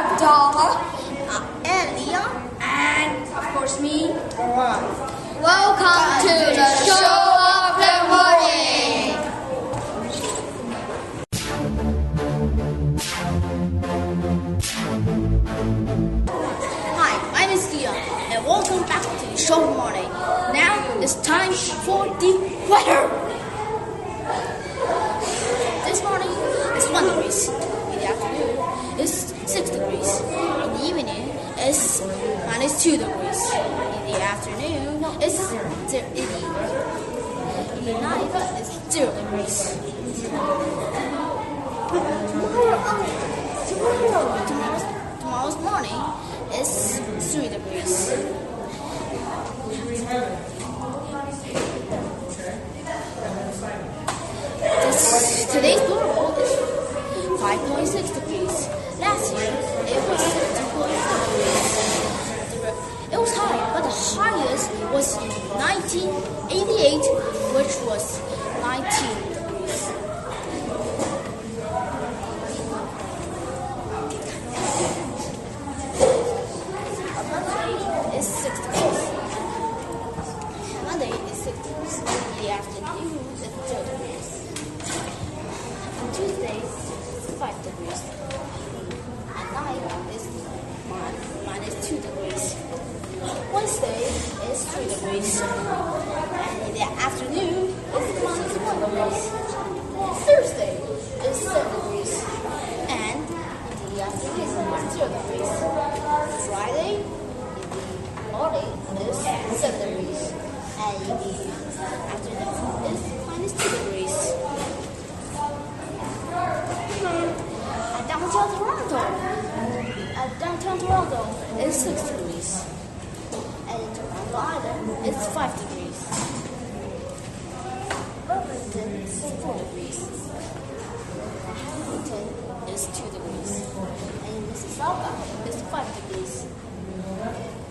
Abdallah. And Leon. And, of course, me. Alright. Welcome to the show of the morning. Hi, my name is Leon, and welcome back to the show of the morning. Now it's time for the weather. This morning is 1 degrees. In the afternoon it's 6 degrees. In the evening it's -2 degrees. In the afternoon it's in the night it's 0 degrees. Tomorrow's morning is 3 degrees. Today's global is 5.6 degrees. Last year it was 7.4 degrees. It was high, but the highest was in 1988, which was 19 degrees. Monday is 6 degrees. Monday is 6 degrees. In the afternoon it's 0 degrees. Tuesday is 5 degrees. At night is -2 degrees. Wednesday is 3 degrees. And in the afternoon it's -1 degrees. Thursday is 7 degrees. And in the afternoon it's 0 degrees. Friday in the morning is 7 degrees. And in the afternoon is -2 degrees. Downtown Toronto is 6 degrees. And in Toronto Island it's 5 degrees. Burlington is 4 degrees. Hamilton is 2 degrees. And in Mississauga is 5 degrees.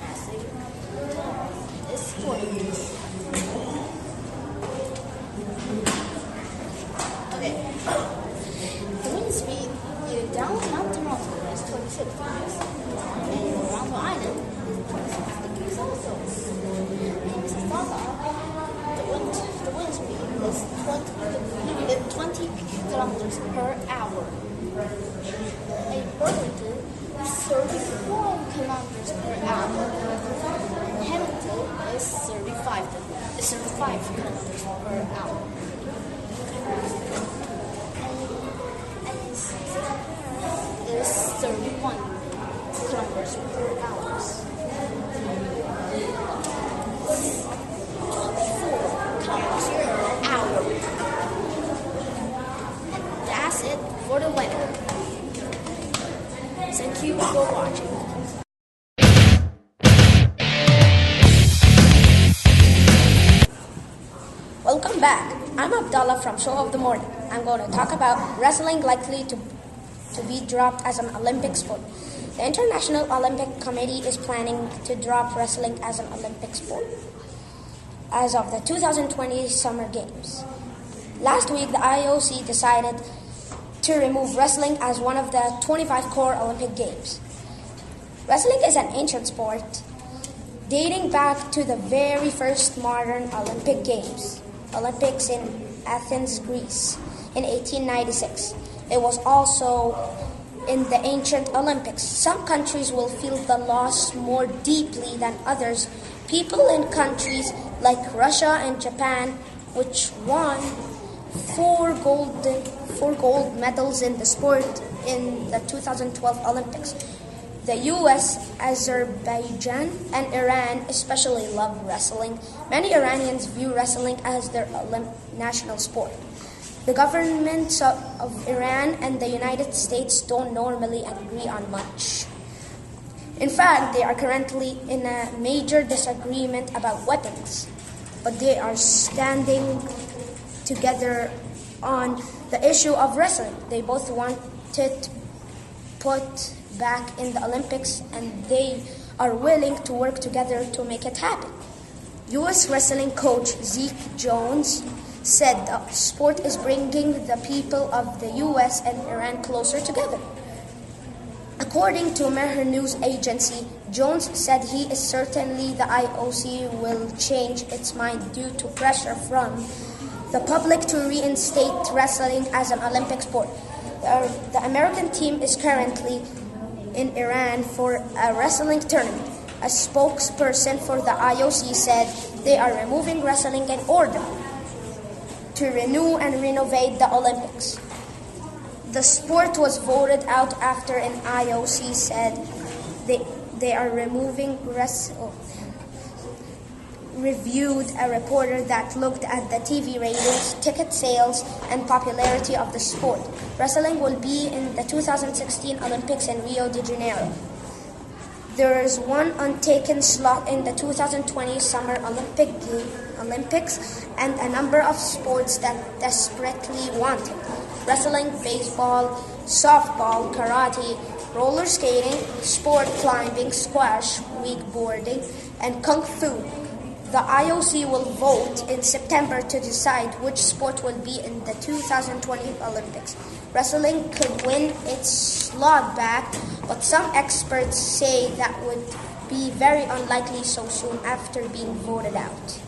Massey is 4 degrees. Okay. The wind speed in downtown Toronto is 26 degrees. And in Toronto Island is 26 degrees also. In Mississauga, the wind speed is 20 kilometers per hour. In Burlington, 34 kilometers per hour. Hamilton is 35 kilometers per hour. And in is 31 kilometers per hour. 24 kilometers per hour. And that's it for the weather. Thank you for watching. Welcome back. I'm Abdallah from Show of the Morning. I'm going to talk about wrestling likely to be dropped as an Olympic sport. The International Olympic Committee is planning to drop wrestling as an Olympic sport as of the 2020 Summer Games. Last week, the IOC decided to remove wrestling as one of the 25 core Olympic Games. Wrestling is an ancient sport dating back to the very first modern Olympic Games, Olympics in Athens, Greece, in 1896. It was also in the ancient Olympics. Some countries will feel the loss more deeply than others. People in countries like Russia and Japan, which won four gold medals in the sport in the 2012 Olympics. The US, Azerbaijan, and Iran especially love wrestling. Many Iranians view wrestling as their national sport. The governments of Iran and the United States don't normally agree on much. In fact, they are currently in a major disagreement about weapons, but they are standing together on the issue of wrestling. They both want it put back in the Olympics, and they are willing to work together to make it happen. U.S. wrestling coach Zeke Jones said the sport is bringing the people of the U.S. and Iran closer together. According to Mehr News Agency, Jones said he is certainly the IOC will change its mind due to pressure from the public to reinstate wrestling as an Olympic sport. The American team is currently in Iran for a wrestling tournament. A spokesperson for the IOC said they are removing wrestling in order to renew and renovate the Olympics. The sport was voted out after an IOC said they are removing reviewed a reporter that looked at the TV ratings, ticket sales, and popularity of the sport. Wrestling will be in the 2016 Olympics in Rio de Janeiro. There is one untaken slot in the 2020 Summer Olympics and a number of sports that desperately want it. Wrestling, baseball, softball, karate, roller skating, sport climbing, squash, wakeboarding, and kung fu. The IOC will vote in September to decide which sport will be in the 2020 Olympics. Wrestling could win its slot back, but some experts say that would be very unlikely so soon after being voted out.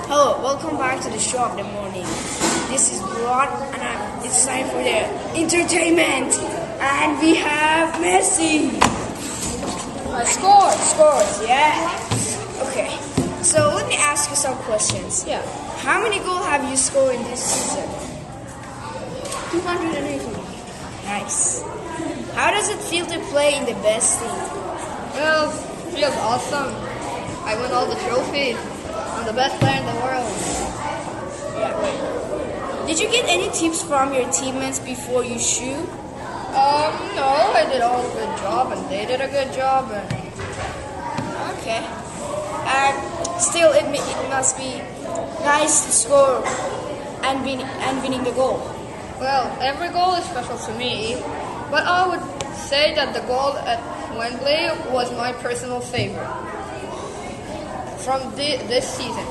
Hello, welcome back to the show of the morning. This is Rod, and it's time for the entertainment. And we have Messi. Scores, yeah. Okay, so let me ask you some questions. Yeah. How many goals have you scored in this season? 280. Nice. How does it feel to play in the best league? Well, feels awesome. I won all the trophies. I'm the best player in the world. Yeah, right. Did you get any tips from your teammates before you shoot? No, I did all a good job, and they did a good job. And Okay. And still, it must be nice to score and winning the goal. well, every goal is special to me, but I would say that the goal at Wembley was my personal favorite from this season.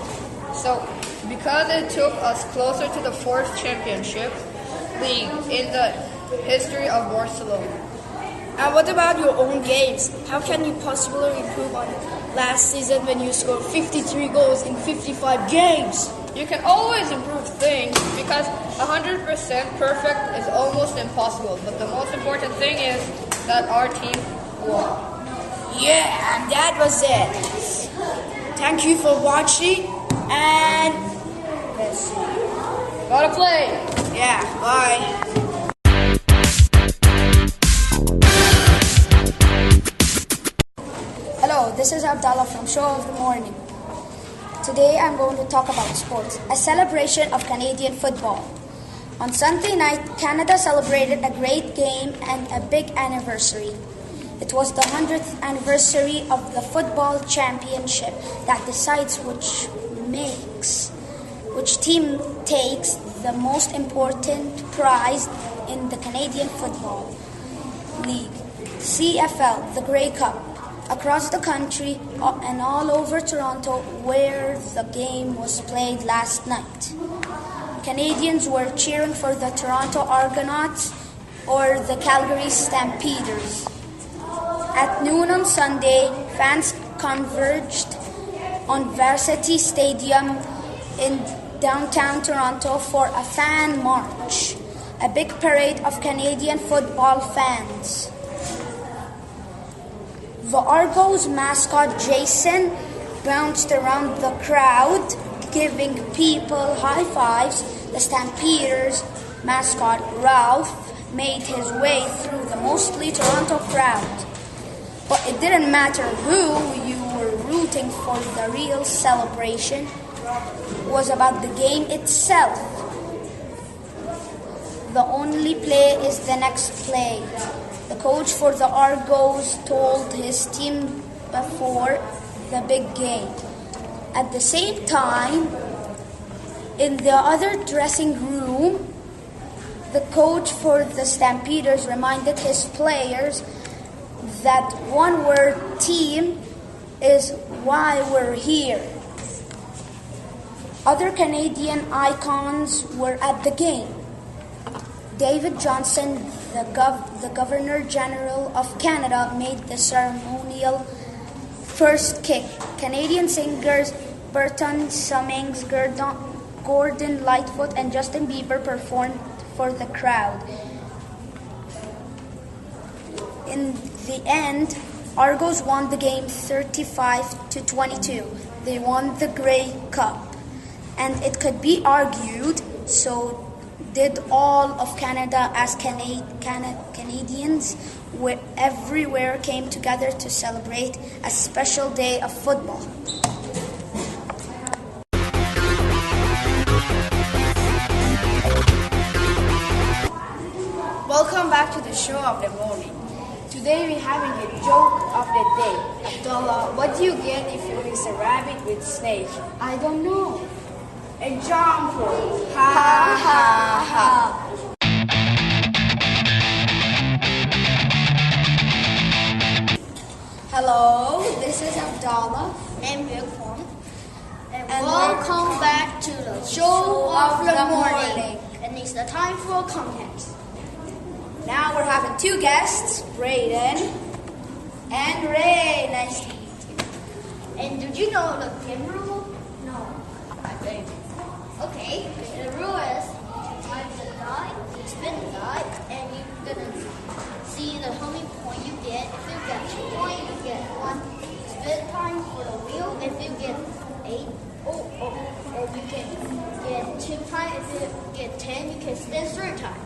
So, because it took us closer to the fourth championship league in the history of Barcelona. And what about your own games? How can you possibly improve on last season when you scored 53 goals in 55 games? You can always improve things because 100% perfect is almost impossible. But the most important thing is that our team won. Yeah, and that was it. Thank you for watching, and let's see. Gotta play! Yeah, bye. Hello, this is Abdallah from Show of the Morning. Today I'm going to talk about sports, a celebration of Canadian football. On Sunday night, Canada celebrated a great game and a big anniversary. It was the 100th anniversary of the football championship that decides which team takes the most important prize in the Canadian Football League, CFL, the Grey Cup. Across the country and all over Toronto, where the game was played last night, Canadians were cheering for the Toronto Argonauts or the Calgary Stampeders. At noon on Sunday, fans converged on Varsity Stadium in downtown Toronto for a fan march, a big parade of Canadian football fans. The Argos mascot Jason bounced around the crowd, giving people high fives. The Stampeders mascot Ralph made his way through the mostly Toronto crowd. But it didn't matter who you were rooting for, the real celebration was about the game itself. The only play is the next play. The coach for the Argos told his team before the big game. At the same time, in the other dressing room, the coach for the Stampeders reminded his players that one-word team is why we're here. Other Canadian icons were at the game. David Johnston, the Governor General of Canada, made the ceremonial first kick. Canadian singers Burton Cummings, Gordon Lightfoot, and Justin Bieber performed for the crowd. In the end, Argos won the game 35-22. They won the Grey Cup. And it could be argued, so did all of Canada, as Canadians everywhere came together to celebrate a special day of football. Welcome back to the show of the morning. Today we're having a joke of the day. Abdullah, what do you get if you mix a rabbit with snake? I don't know. A jumper. Ha ha ha. Hello, this is Abdallah. And welcome. And And welcome back to the show of the morning. And it's the time for a contest. Now we're having two guests, Brayden and Ray. Nice to meet you. And did you know the pin rule? No. I think. Okay. The rule is type the die, spin the die, and you're gonna see how many points you get. If you get 2 points, you get 1 spin time for the wheel. If you get 8, or you can get 2 times. If you get 10, you can spin 3 times.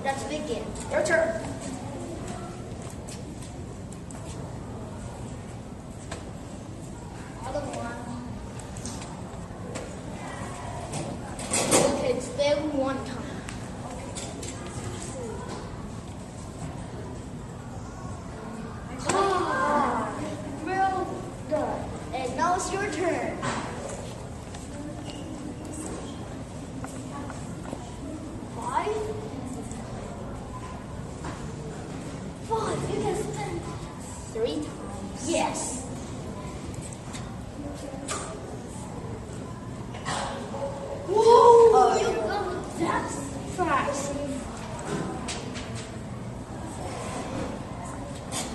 That's a big game. Your turn. Other one. You can spin 1 time. Ah, real good. And now it's your turn. Five. You can spin 3 times. Yes. Whoa! You go that fast.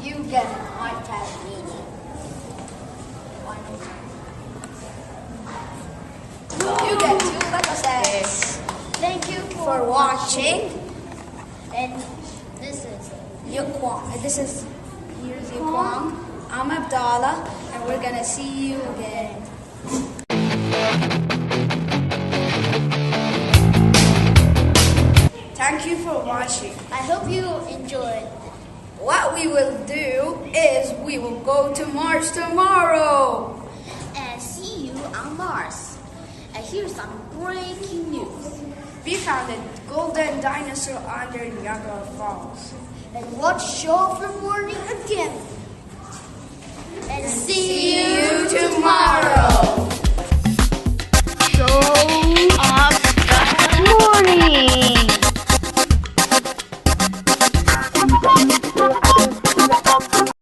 You get an iPad mini. You get 2 Lego sets. Thank you For watching And this is Yukwang. Here's Yukwang. I'm Abdallah, and we're gonna see you again. Thank you for watching. I hope you enjoyed. What we will do is we will go to Mars tomorrow. And see you on Mars. And here's some breaking news. We found a golden dinosaur under Niagara Falls. And watch Show of the Morning again.